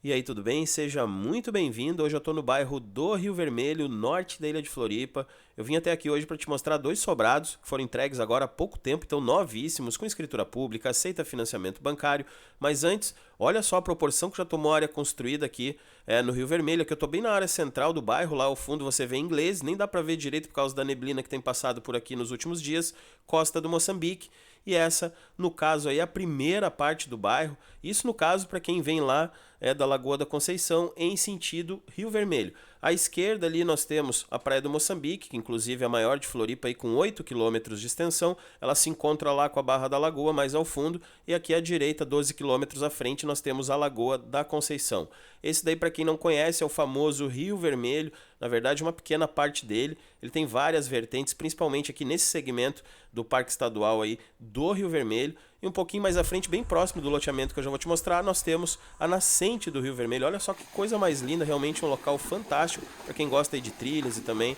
E aí, tudo bem? Seja muito bem-vindo. Hoje eu estou no bairro do Rio Vermelho, norte da ilha de Floripa. Eu vim até aqui hoje para te mostrar dois sobrados que foram entregues agora há pouco tempo, então novíssimos, com escritura pública, aceita financiamento bancário. Mas antes, olha só a proporção que já tomou a área construída aqui no Rio Vermelho. Aqui eu estou bem na área central do bairro, lá ao fundo você vê inglês, nem dá para ver direito por causa da neblina que tem passado por aqui nos últimos dias, costa do Moçambique. E essa, no caso aí, a primeira parte do bairro. Isso no caso para quem vem lá da Lagoa da Conceição em sentido Rio Vermelho. À esquerda ali nós temos a Praia do Moçambique, que inclusive é a maior de Floripa aí, com 8 quilômetros de extensão. Ela se encontra lá com a Barra da Lagoa mais ao fundo, e aqui à direita, 12 quilômetros à frente, nós temos a Lagoa da Conceição. Esse daí, para quem não conhece, é o famoso Rio Vermelho. Na verdade, uma pequena parte dele. Ele tem várias vertentes, principalmente aqui nesse segmento do Parque Estadual aí do Rio Vermelho. E um pouquinho mais à frente, bem próximo do loteamento que eu já vou te mostrar, nós temos a nascente do Rio Vermelho. Olha só que coisa mais linda, realmente um local fantástico para quem gosta aí de trilhas e também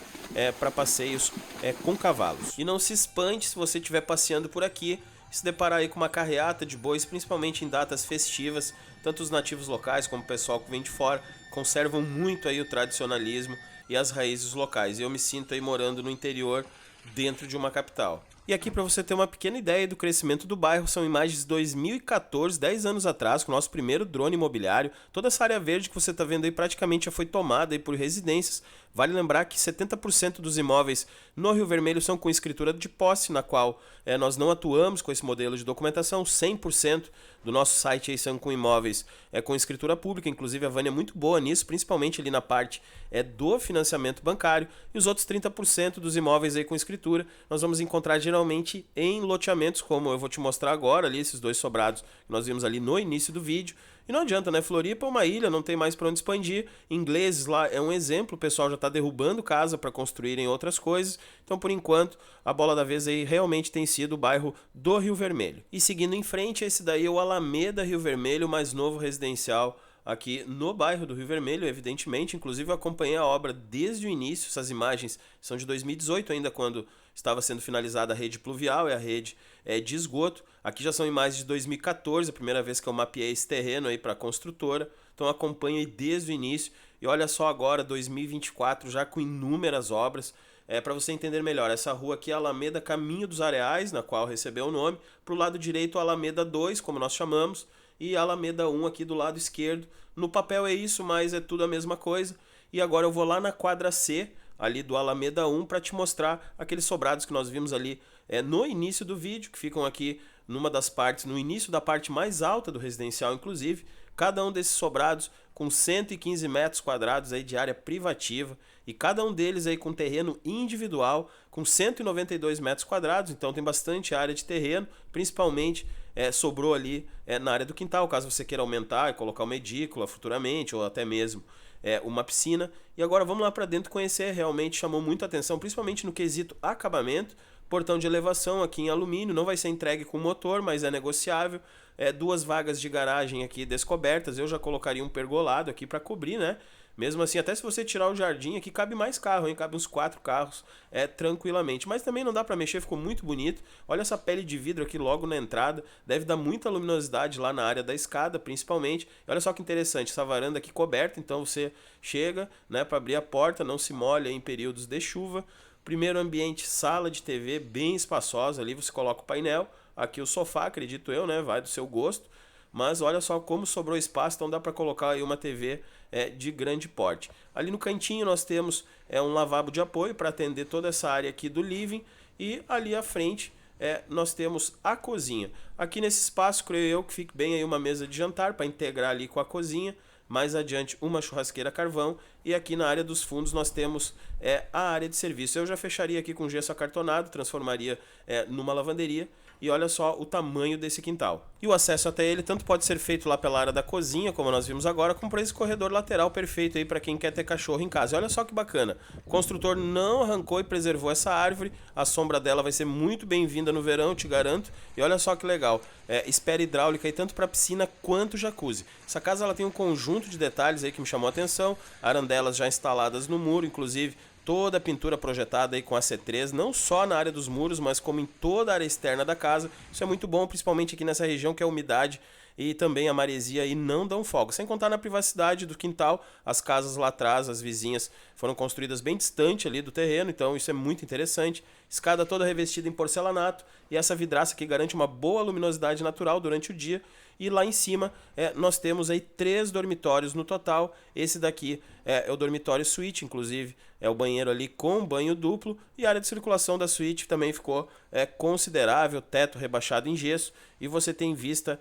para passeios com cavalos. E não se espante se você estiver passeando por aqui e se deparar aí com uma carreata de bois, principalmente em datas festivas. Tanto os nativos locais como o pessoal que vem de fora conservam muito aí o tradicionalismo e as raízes locais. E eu me sinto aí morando no interior, dentro de uma capital. E aqui, para você ter uma pequena ideia do crescimento do bairro, são imagens de 2014, 10 anos atrás, com o nosso primeiro drone imobiliário. Toda essa área verde que você está vendo aí praticamente já foi tomada aí por residências. Vale lembrar que 70% dos imóveis no Rio Vermelho são com escritura de posse, na qual nós não atuamos com esse modelo de documentação. 100% do nosso site aí são com imóveis com escritura pública. Inclusive a Vânia é muito boa nisso, principalmente ali na parte do financiamento bancário. E os outros 30% dos imóveis aí com escritura nós vamos encontrar geralmente em loteamentos, como eu vou te mostrar agora ali, esses dois sobrados que nós vimos ali no início do vídeo. E não adianta, né? Floripa é uma ilha, não tem mais para onde expandir. Ingleses lá é um exemplo, o pessoal já está derrubando casa para construírem outras coisas. Então, por enquanto, a bola da vez aí realmente tem sido o bairro do Rio Vermelho. E seguindo em frente, esse daí é o Alameda Rio Vermelho, o mais novo residencial aqui no bairro do Rio Vermelho, evidentemente. Inclusive eu acompanhei a obra desde o início. Essas imagens são de 2018 ainda, quando estava sendo finalizada a rede pluvial e a rede de esgoto. Aqui já são imagens de 2014, a primeira vez que eu mapeei esse terreno aí para a construtora. Então acompanho aí desde o início. E olha só agora, 2024, já com inúmeras obras. Para você entender melhor, essa rua aqui é a Alameda Caminho dos Areais, na qual recebeu o nome. Para o lado direito, a Alameda 2, como nós chamamos, e a Alameda 1 aqui do lado esquerdo. No papel é isso, mas é tudo a mesma coisa. E agora eu vou lá na quadra C, ali do Alameda 1, para te mostrar aqueles sobrados que nós vimos ali no início do vídeo, que ficam aqui numa das partes, no início da parte mais alta do residencial, inclusive. Cada um desses sobrados com 115 metros quadrados aí de área privativa, e cada um deles aí com terreno individual, com 192 metros quadrados, então tem bastante área de terreno, principalmente sobrou ali na área do quintal, caso você queira aumentar e colocar uma edícula futuramente, ou até mesmo uma piscina. E agora vamos lá para dentro conhecer. Realmente chamou muita atenção, principalmente no quesito acabamento. Portão de elevação aqui em alumínio, não vai ser entregue com motor, mas é negociável. Duas vagas de garagem aqui descobertas, eu já colocaria um pergolado aqui para cobrir, né? Mesmo assim, até se você tirar o jardim aqui, cabe mais carro, hein? Cabe uns 4 carros tranquilamente. Mas também não dá para mexer, ficou muito bonito. Olha essa pele de vidro aqui logo na entrada. Deve dar muita luminosidade lá na área da escada, principalmente. E olha só que interessante, essa varanda aqui coberta, então você chega, né, para abrir a porta, não se molha em períodos de chuva. Primeiro ambiente, sala de TV bem espaçosa, ali você coloca o painel. Aqui o sofá, acredito eu, né? Vai do seu gosto. Mas olha só como sobrou espaço, então dá para colocar aí uma TV de grande porte. Ali no cantinho nós temos um lavabo de apoio para atender toda essa área aqui do living. E ali à frente nós temos a cozinha. Aqui nesse espaço, creio eu que fique bem aí uma mesa de jantar para integrar ali com a cozinha. Mais adiante uma churrasqueira a carvão, e aqui na área dos fundos nós temos a área de serviço. Eu já fecharia aqui com gesso acartonado, transformaria numa lavanderia. E olha só o tamanho desse quintal. E o acesso até ele tanto pode ser feito lá pela área da cozinha, como nós vimos agora, como por esse corredor lateral perfeito aí para quem quer ter cachorro em casa. E olha só que bacana, o construtor não arrancou e preservou essa árvore, a sombra dela vai ser muito bem-vinda no verão, te garanto. E olha só que legal, espera hidráulica aí tanto para piscina quanto jacuzzi. Essa casa ela tem um conjunto de detalhes aí que me chamou a atenção, arandelas já instaladas no muro, inclusive toda a pintura projetada aí com a C3, não só na área dos muros, mas como em toda a área externa da casa. Isso é muito bom, principalmente aqui nessa região que a umidade e também a maresia aí não dão folga. Sem contar na privacidade do quintal, as casas lá atrás, as vizinhas foram construídas bem distante ali do terreno, então isso é muito interessante. Escada toda revestida em porcelanato e essa vidraça que garante uma boa luminosidade natural durante o dia. E lá em cima nós temos aí 3 dormitórios no total. Esse daqui é o dormitório suíte, inclusive é o banheiro ali com banho duplo. E a área de circulação da suíte também ficou considerável, teto rebaixado em gesso. E você tem vista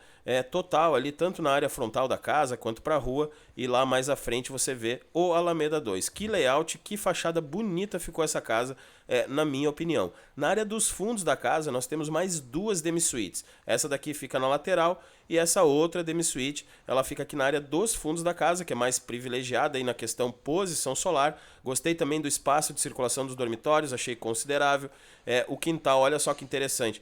total ali, tanto na área frontal da casa quanto para a rua. E lá mais à frente você vê o Alameda 2. Que layout, que fachada bonita ficou essa casa, na minha opinião. Na área dos fundos da casa nós temos mais 2 demi-suítes. Essa daqui fica na lateral e essa outra demi-suite, ela fica aqui na área dos fundos da casa, que é mais privilegiada aí na questão posição solar. Gostei também do espaço de circulação dos dormitórios, achei considerável. O quintal, olha só que interessante.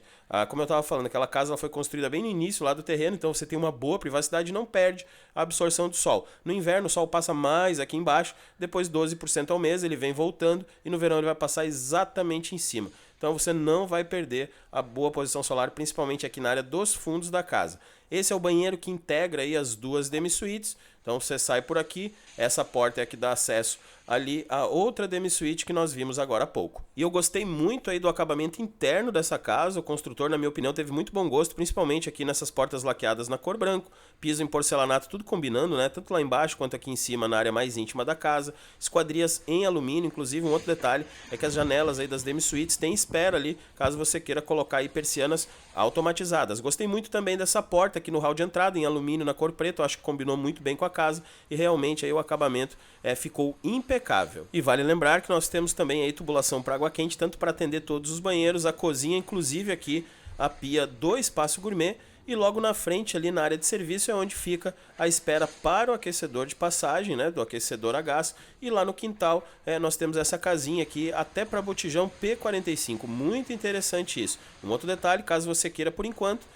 Como eu estava falando, aquela casa ela foi construída bem no início lá do terreno, então você tem uma boa privacidade e não perde a absorção do sol. No inverno o sol passa mais aqui embaixo, depois 12% ao mês ele vem voltando e no verão ele vai passar exatamente em cima. Então você não vai perder a boa posição solar, principalmente aqui na área dos fundos da casa. Esse é o banheiro que integra aí as 2 demi-suítes. Então você sai por aqui, essa porta é a que dá acesso ali a outra demi-suite que nós vimos agora há pouco. E eu gostei muito aí do acabamento interno dessa casa. O construtor, na minha opinião, teve muito bom gosto, principalmente aqui nessas portas laqueadas na cor branco, piso em porcelanato, tudo combinando, né? Tanto lá embaixo quanto aqui em cima, na área mais íntima da casa. Esquadrias em alumínio, inclusive um outro detalhe é que as janelas aí das demi-suites têm espera ali, caso você queira colocar aí persianas automatizadas. Gostei muito também dessa porta aqui no hall de entrada em alumínio na cor preta, eu acho que combinou muito bem com a casa e realmente aí o acabamento ficou impecável. E vale lembrar que nós temos também aí tubulação para água quente, tanto para atender todos os banheiros, a cozinha, inclusive aqui a pia do espaço gourmet. E logo na frente, ali na área de serviço, é onde fica a espera para o aquecedor de passagem, né, do aquecedor a gás. E lá no quintal, nós temos essa casinha aqui, até para botijão P45. Muito interessante isso. Um outro detalhe, caso você queira por enquanto,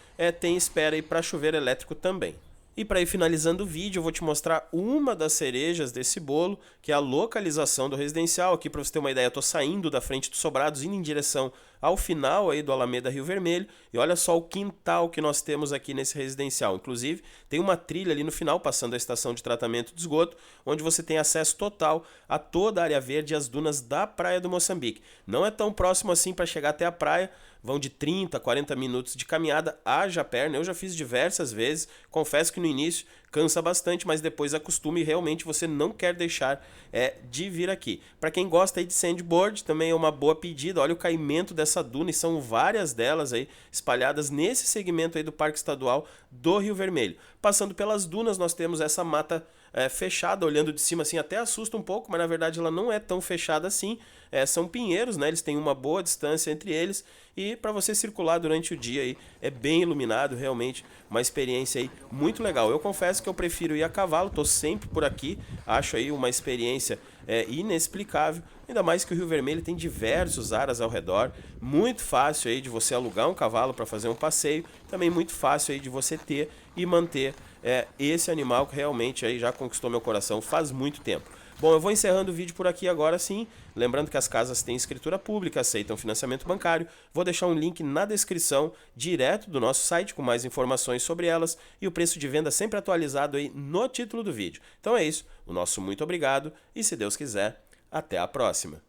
tem espera aí para chuveiro elétrico também. E para ir finalizando o vídeo, eu vou te mostrar uma das cerejas desse bolo, que é a localização do residencial. Aqui, para você ter uma ideia, eu estou saindo da frente dos sobrados, indo em direção ao final aí do Alameda Rio Vermelho. E olha só o quintal que nós temos aqui nesse residencial. Inclusive, tem uma trilha ali no final, passando a estação de tratamento de esgoto, onde você tem acesso total a toda a área verde e as dunas da Praia do Moçambique. Não é tão próximo assim para chegar até a praia, vão de 30 a 40 minutos de caminhada, haja perna. Eu já fiz diversas vezes, confesso que no início cansa bastante, mas depois acostuma e realmente você não quer deixar de vir aqui. Para quem gosta aí de sandboard, também é uma boa pedida. Olha o caimento dessa duna e são várias delas aí espalhadas nesse segmento aí do Parque Estadual do Rio Vermelho. Passando pelas dunas nós temos essa mata fechada, olhando de cima assim até assusta um pouco, mas na verdade ela não é tão fechada assim. São pinheiros, né? Eles têm uma boa distância entre eles e para você circular durante o dia aí é bem iluminado, realmente uma experiência aí muito legal. Eu confesso que eu prefiro ir a cavalo, tô sempre por aqui, acho aí uma experiência inexplicável, ainda mais que o Rio Vermelho tem diversos aras ao redor, muito fácil aí de você alugar um cavalo para fazer um passeio, também muito fácil aí de você ter e manter esse animal que realmente aí já conquistou meu coração faz muito tempo. Bom, eu vou encerrando o vídeo por aqui agora sim, lembrando que as casas têm escritura pública, aceitam financiamento bancário, vou deixar um link na descrição direto do nosso site com mais informações sobre elas e o preço de venda sempre atualizado aí no título do vídeo. Então é isso, o nosso muito obrigado e se Deus quiser, até a próxima.